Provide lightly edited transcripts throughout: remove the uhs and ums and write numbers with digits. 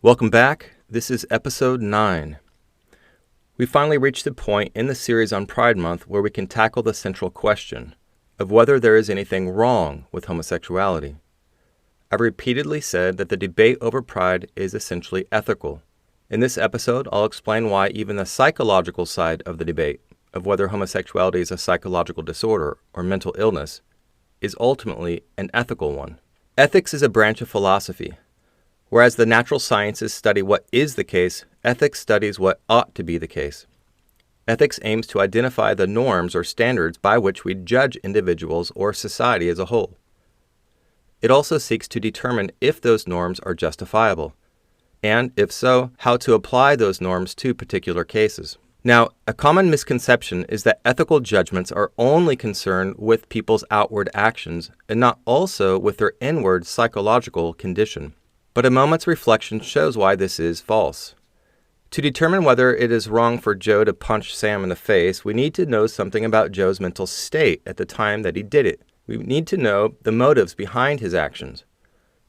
Welcome back. This is episode 9. We finally reached the point in the series on Pride Month where we can tackle the central question of whether there is anything wrong with homosexuality. I've repeatedly said that the debate over pride is essentially ethical. In this episode, I'll explain why even the psychological side of the debate of whether homosexuality is a psychological disorder or mental illness is ultimately an ethical one. Ethics is a branch of philosophy. Whereas the natural sciences study what is the case, ethics studies what ought to be the case. Ethics aims to identify the norms or standards by which we judge individuals or society as a whole. It also seeks to determine if those norms are justifiable, and if so, how to apply those norms to particular cases. Now, a common misconception is that ethical judgments are only concerned with people's outward actions and not also with their inward psychological condition. But a moment's reflection shows why this is false. To determine whether it is wrong for Joe to punch Sam in the face, we need to know something about Joe's mental state at the time that he did it. We need to know the motives behind his actions.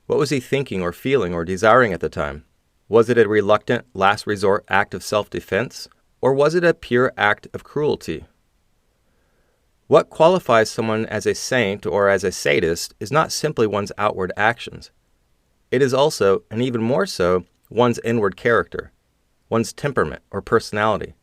What was he thinking or feeling or desiring at the time? Was it a reluctant, last resort act of self-defense, or was it a pure act of cruelty? What qualifies someone as a saint or as a sadist is not simply one's outward actions. It is also, and even more so, one's inward character, one's temperament or personality,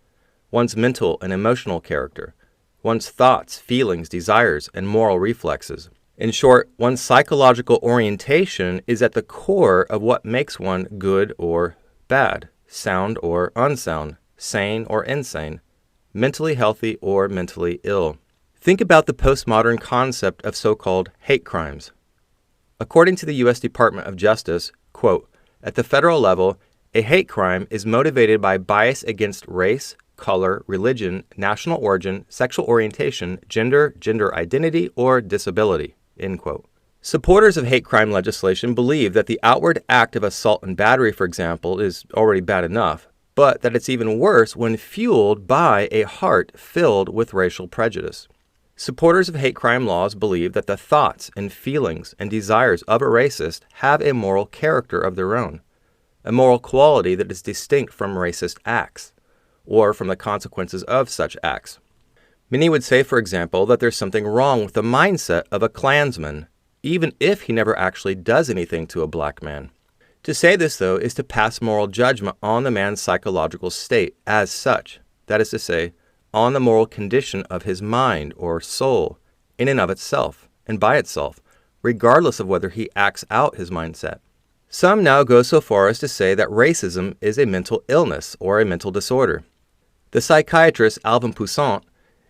one's mental and emotional character, one's thoughts, feelings, desires, and moral reflexes. In short, one's psychological orientation is at the core of what makes one good or bad, sound or unsound, sane or insane, mentally healthy or mentally ill. Think about the postmodern concept of so-called hate crimes. According to the U.S. Department of Justice, quote, at the federal level, a hate crime is motivated by bias against race, color, religion, national origin, sexual orientation, gender identity, or disability, end quote. Supporters of hate crime legislation believe that the outward act of assault and battery, for example, is already bad enough, but that it's even worse when fueled by a heart filled with racial prejudice. Supporters of hate crime laws believe that the thoughts and feelings and desires of a racist have a moral character of their own, a moral quality that is distinct from racist acts, or from the consequences of such acts. Many would say, for example, that there's something wrong with the mindset of a Klansman, even if he never actually does anything to a black man. To say this, though, is to pass moral judgment on the man's psychological state as such, that is to say, on the moral condition of his mind or soul, in and of itself, and by itself, regardless of whether he acts out his mindset. Some now go so far as to say that racism is a mental illness or a mental disorder. The psychiatrist Alvin Toussaint,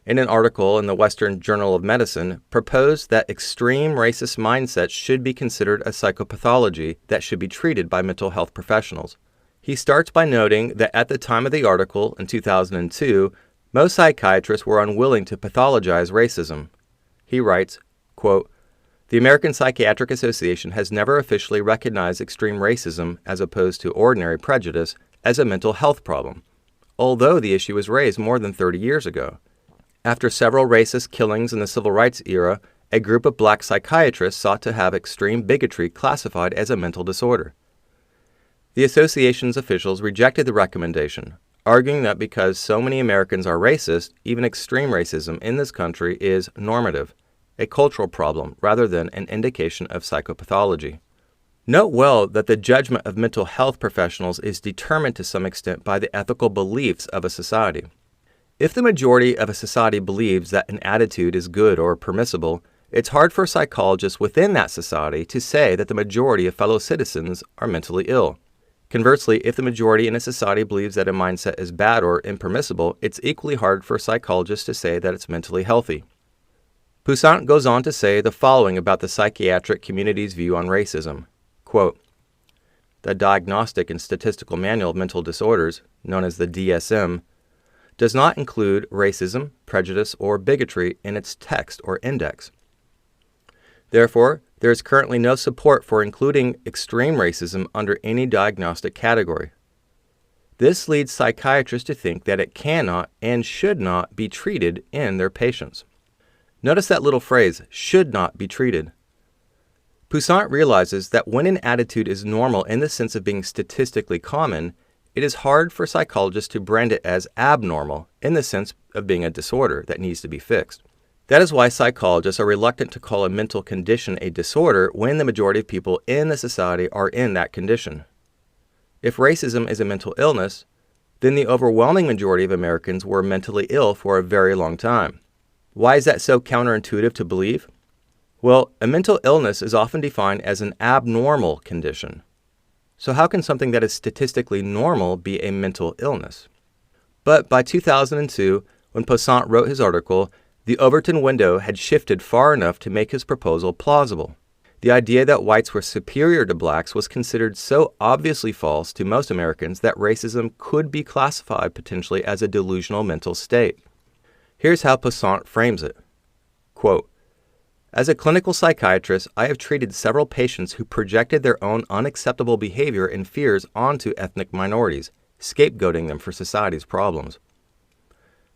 in an article in the Western Journal of Medicine, proposed that extreme racist mindsets should be considered a psychopathology that should be treated by mental health professionals. He starts by noting that at the time of the article, in 2002, most psychiatrists were unwilling to pathologize racism. He writes, quote, the American Psychiatric Association has never officially recognized extreme racism as opposed to ordinary prejudice as a mental health problem, although the issue was raised more than 30 years ago. After several racist killings in the civil rights era, a group of black psychiatrists sought to have extreme bigotry classified as a mental disorder. The association's officials rejected the recommendation, arguing that because so many Americans are racist, even extreme racism in this country is normative, a cultural problem rather than an indication of psychopathology. Note well that the judgment of mental health professionals is determined to some extent by the ethical beliefs of a society. If the majority of a society believes that an attitude is good or permissible, it's hard for psychologists within that society to say that the majority of fellow citizens are mentally ill. Conversely, if the majority in a society believes that a mindset is bad or impermissible, it's equally hard for psychologists to say that it's mentally healthy. Toussaint goes on to say the following about the psychiatric community's view on racism. Quote, the Diagnostic and Statistical Manual of Mental Disorders, known as the DSM, does not include racism, prejudice, or bigotry in its text or index. Therefore, there is currently no support for including extreme racism under any diagnostic category. This leads psychiatrists to think that it cannot and should not be treated in their patients. Notice that little phrase, should not be treated. Poussin realizes that when an attitude is normal in the sense of being statistically common, it is hard for psychologists to brand it as abnormal in the sense of being a disorder that needs to be fixed. That is why psychologists are reluctant to call a mental condition a disorder when the majority of people in the society are in that condition. If racism is a mental illness, then the overwhelming majority of Americans were mentally ill for a very long time. Why is that so counterintuitive to believe? Well, a mental illness is often defined as an abnormal condition. So how can something that is statistically normal be a mental illness? But by 2002, when Poussin wrote his article, the Overton window had shifted far enough to make his proposal plausible. The idea that whites were superior to blacks was considered so obviously false to most Americans that racism could be classified potentially as a delusional mental state. Here's how Poussin frames it. Quote, "As a clinical psychiatrist, I have treated several patients who projected their own unacceptable behavior and fears onto ethnic minorities, scapegoating them for society's problems.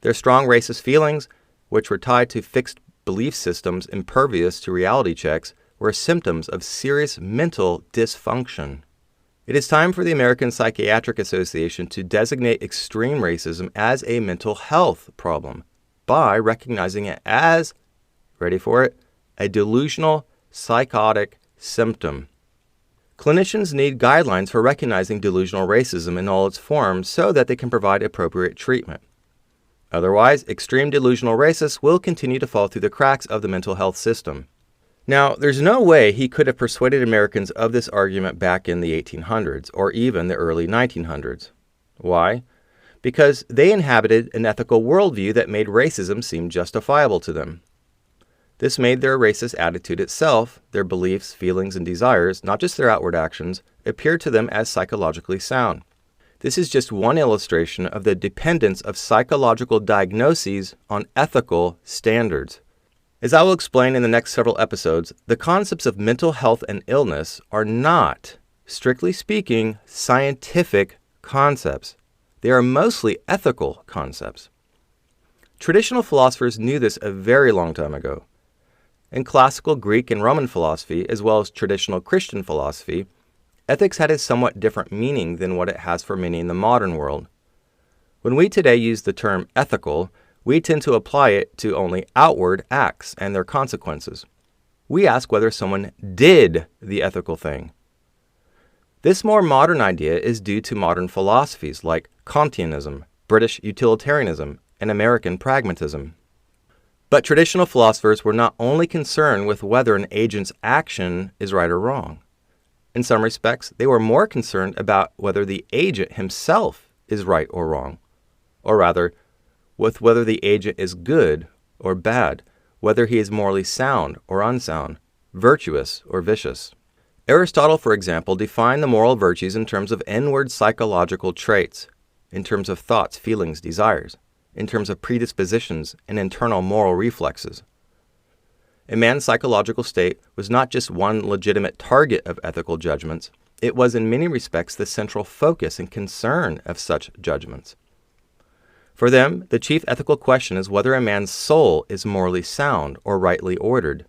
Their strong racist feelings, which were tied to fixed belief systems impervious to reality checks, were symptoms of serious mental dysfunction. It is time for the American Psychiatric Association to designate extreme racism as a mental health problem by recognizing it as, ready for it, a delusional psychotic symptom. Clinicians need guidelines for recognizing delusional racism in all its forms so that they can provide appropriate treatment. Otherwise, extreme delusional racists will continue to fall through the cracks of the mental health system." Now, there's no way he could have persuaded Americans of this argument back in the 1800s or even the early 1900s. Why? Because they inhabited an ethical worldview that made racism seem justifiable to them. This made their racist attitude itself, their beliefs, feelings, and desires, not just their outward actions, appear to them as psychologically sound. This is just one illustration of the dependence of psychological diagnoses on ethical standards. As I will explain in the next several episodes, the concepts of mental health and illness are not, strictly speaking, scientific concepts. They are mostly ethical concepts. Traditional philosophers knew this a very long time ago. In classical Greek and Roman philosophy, as well as traditional Christian philosophy, ethics had a somewhat different meaning than what it has for many in the modern world. When we today use the term ethical, we tend to apply it to only outward acts and their consequences. We ask whether someone did the ethical thing. This more modern idea is due to modern philosophies like Kantianism, British utilitarianism, and American pragmatism. But traditional philosophers were not only concerned with whether an agent's action is right or wrong. In some respects, they were more concerned about whether the agent himself is right or wrong, or rather, with whether the agent is good or bad, whether he is morally sound or unsound, virtuous or vicious. Aristotle, for example, defined the moral virtues in terms of inward psychological traits, in terms of thoughts, feelings, desires, in terms of predispositions and internal moral reflexes. A man's psychological state was not just one legitimate target of ethical judgments, it was in many respects the central focus and concern of such judgments. For them, the chief ethical question is whether a man's soul is morally sound or rightly ordered.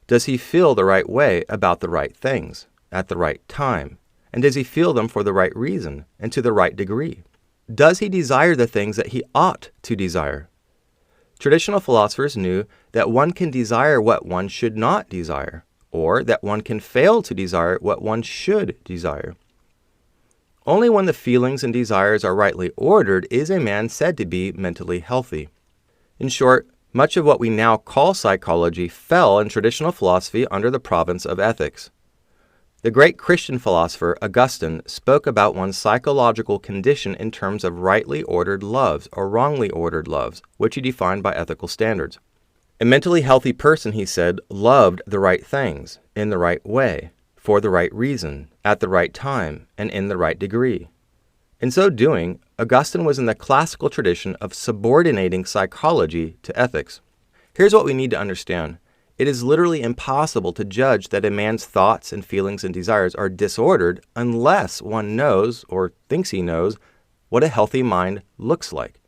Does he feel the right way about the right things, at the right time? And does he feel them for the right reason and to the right degree? Does he desire the things that he ought to desire? Traditional philosophers knew that one can desire what one should not desire, or that one can fail to desire what one should desire. Only when the feelings and desires are rightly ordered is a man said to be mentally healthy. In short, much of what we now call psychology fell in traditional philosophy under the province of ethics. The great Christian philosopher Augustine spoke about one's psychological condition in terms of rightly ordered loves or wrongly ordered loves, which he defined by ethical standards. A mentally healthy person, he said, loved the right things, in the right way, for the right reason, at the right time, and in the right degree. In so doing, Augustine was in the classical tradition of subordinating psychology to ethics. Here's what we need to understand. It is literally impossible to judge that a man's thoughts and feelings and desires are disordered unless one knows, or thinks he knows, what a healthy mind looks like.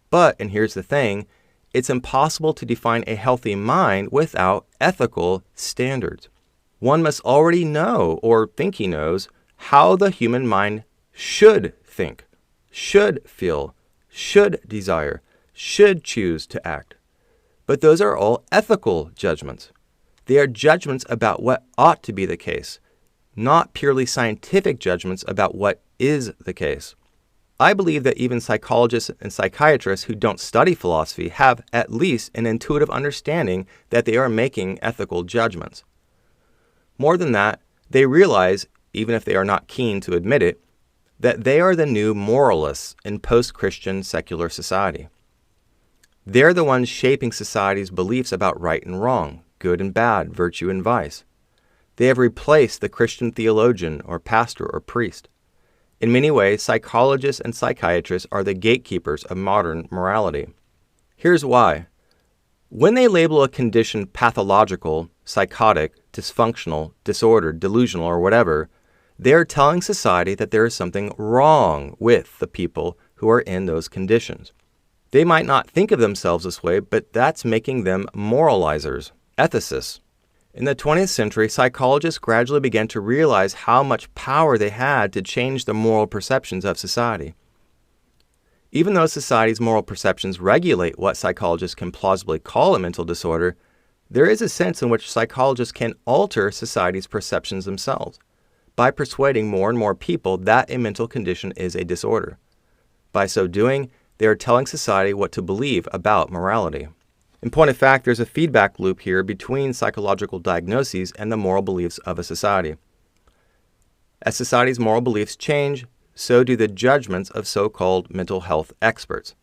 But, and here's the thing, it's impossible to define a healthy mind without ethical standards. one must already know, or think he knows, how the human mind should think, should feel, should desire, should choose to act. But those are all ethical judgments. They are judgments about what ought to be the case, not purely scientific judgments about what is the case. I believe that even psychologists and psychiatrists who don't study philosophy have at least an intuitive understanding that they are making ethical judgments. More than that, they realize, even if they are not keen to admit it, that they are the new moralists in post-Christian secular society. They're the ones shaping society's beliefs about right and wrong, good and bad, virtue and vice. They have replaced the Christian theologian or pastor or priest. In many ways, psychologists and psychiatrists are the gatekeepers of modern morality. Here's why. When they label a condition pathological, psychotic, dysfunctional, disordered, delusional, or whatever, they are telling society that there is something wrong with the people who are in those conditions. They might not think of themselves this way, but that's making them moralizers, ethicists. In the 20th century, psychologists gradually began to realize how much power they had to change the moral perceptions of society. Even though society's moral perceptions regulate what psychologists can plausibly call a mental disorder, there is a sense in which psychologists can alter society's perceptions themselves by persuading more and more people that a mental condition is a disorder. By so doing, they are telling society what to believe about morality. In point of fact, there's a feedback loop here between psychological diagnoses and the moral beliefs of a society. As society's moral beliefs change, so do the judgments of so-called mental health experts.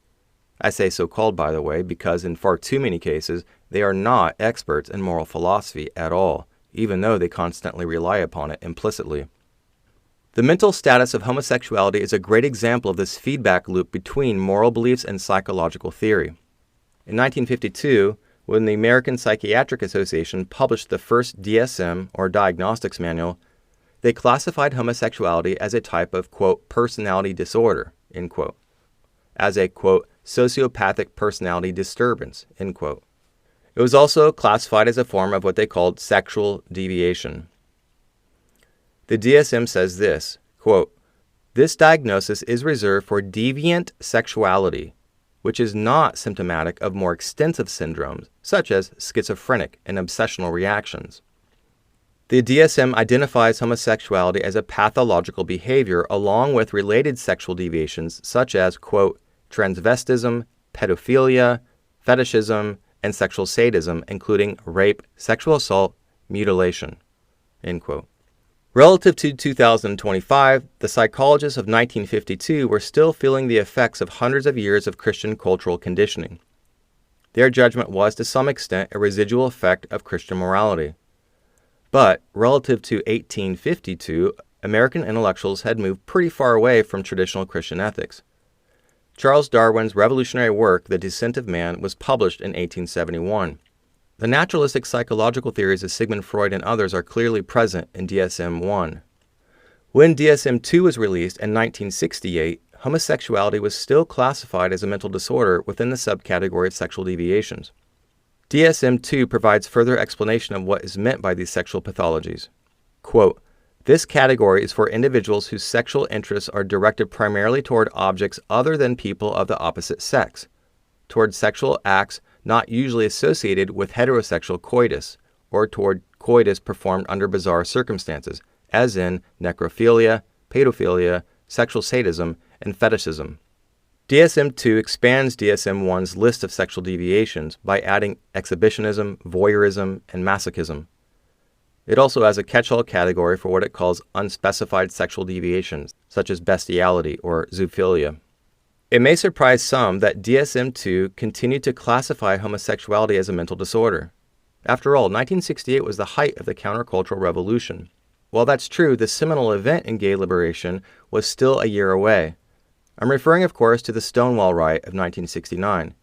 I say so-called, by the way, because in far too many cases, they are not experts in moral philosophy at all, even though they constantly rely upon it implicitly. The mental status of homosexuality is a great example of this feedback loop between moral beliefs and psychological theory. In 1952, when the American Psychiatric Association published the first DSM, or Diagnostics Manual, they classified homosexuality as a type of, quote, personality disorder, end quote, as a, quote, sociopathic personality disturbance, end quote. It was also classified as a form of what they called sexual deviation. The DSM says this, quote, this diagnosis is reserved for deviant sexuality, which is not symptomatic of more extensive syndromes, such as schizophrenic and obsessional reactions. The DSM identifies homosexuality as a pathological behavior along with related sexual deviations such as, quote, transvestism, pedophilia, fetishism, and sexual sadism, including rape, sexual assault, mutilation, end quote. Relative to 2025, the psychologists of 1952 were still feeling the effects of hundreds of years of Christian cultural conditioning. Their judgment was, to some extent, a residual effect of Christian morality. But, relative to 1852, American intellectuals had moved pretty far away from traditional Christian ethics. Charles Darwin's revolutionary work, The Descent of Man, was published in 1871. The naturalistic psychological theories of Sigmund Freud and others are clearly present in DSM-1. When DSM-2 was released in 1968, homosexuality was still classified as a mental disorder within the subcategory of sexual deviations. DSM-2 provides further explanation of what is meant by these sexual pathologies. Quote, this category is for individuals whose sexual interests are directed primarily toward objects other than people of the opposite sex, toward sexual acts not usually associated with heterosexual coitus, or toward coitus performed under bizarre circumstances, as in necrophilia, pedophilia, sexual sadism, and fetishism. DSM-2 expands DSM-1's list of sexual deviations by adding exhibitionism, voyeurism, and masochism. It also has a catch-all category for what it calls unspecified sexual deviations, such as bestiality or zoophilia. It may surprise some that DSM-2 continued to classify homosexuality as a mental disorder. After all, 1968 was the height of the countercultural revolution. While that's true, the seminal event in gay liberation was still a year away. I'm referring, of course, to the Stonewall Riot of 1969.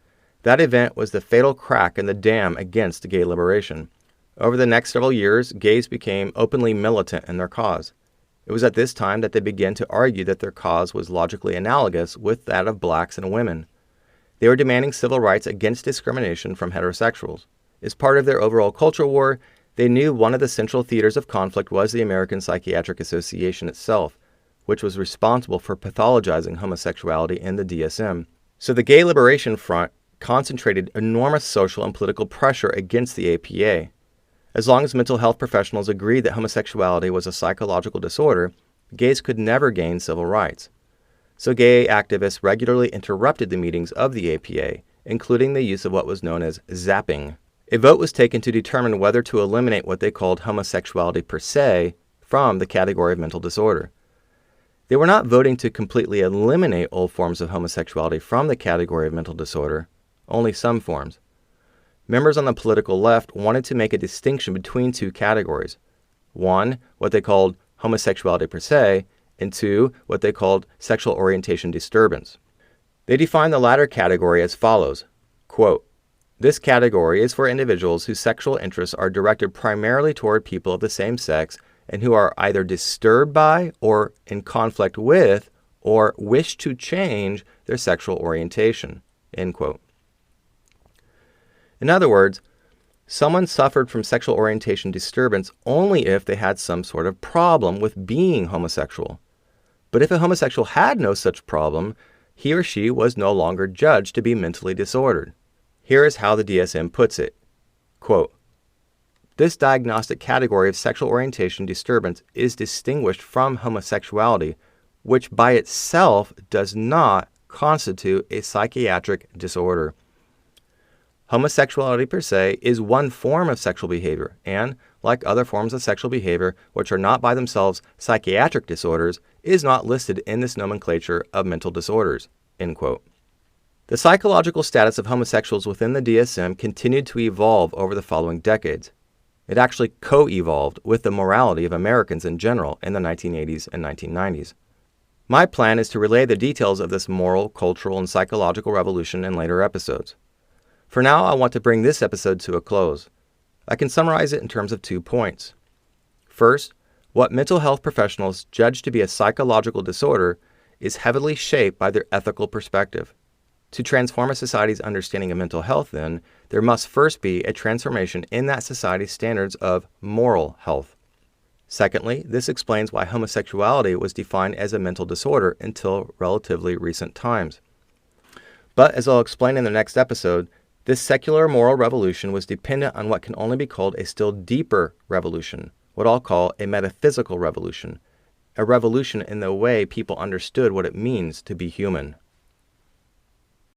That event was the fatal crack in the dam against gay liberation. Over the next several years, gays became openly militant in their cause. It was at this time that they began to argue that their cause was logically analogous with that of blacks and women. They were demanding civil rights against discrimination from heterosexuals. As part of their overall culture war, They knew one of the central theaters of conflict was the American Psychiatric Association itself, which was responsible for pathologizing homosexuality in the DSM. So the Gay Liberation Front concentrated enormous social and political pressure against the APA. As long as mental health professionals agreed that homosexuality was a psychological disorder, gays could never gain civil rights. So gay activists regularly interrupted the meetings of the APA, including the use of what was known as zapping. A vote was taken to determine whether to eliminate what they called homosexuality per se from the category of mental disorder. They were not voting to completely eliminate all forms of homosexuality from the category of mental disorder, only some forms. Members on the political left wanted to make a distinction between two categories. One, what they called homosexuality per se, and two, what they called sexual orientation disturbance. They defined the latter category as follows, quote, "This category is for individuals whose sexual interests are directed primarily toward people of the same sex and who are either disturbed by or in conflict with or wish to change their sexual orientation," end quote. In other words, someone suffered from sexual orientation disturbance only if they had some sort of problem with being homosexual. But if a homosexual had no such problem, he or she was no longer judged to be mentally disordered. Here is how the DSM puts it, quote, "This diagnostic category of sexual orientation disturbance is distinguished from homosexuality, which by itself does not constitute a psychiatric disorder. Homosexuality per se is one form of sexual behavior and, like other forms of sexual behavior which are not by themselves psychiatric disorders, is not listed in this nomenclature of mental disorders," end quote. The psychological status of homosexuals within the DSM continued to evolve over the following decades. It actually co-evolved with the morality of Americans in general in the 1980s and 1990s. My plan is to relay the details of this moral, cultural, and psychological revolution in later episodes. For now, I want to bring this episode to a close. I can summarize it in terms of 2 points. First, what mental health professionals judge to be a psychological disorder is heavily shaped by their ethical perspective. To transform a society's understanding of mental health, then, there must first be a transformation in that society's standards of moral health. Secondly, this explains why homosexuality was defined as a mental disorder until relatively recent times. But as I'll explain in the next episode, this secular moral revolution was dependent on what can only be called a still deeper revolution, what I'll call a metaphysical revolution, a revolution in the way people understood what it means to be human.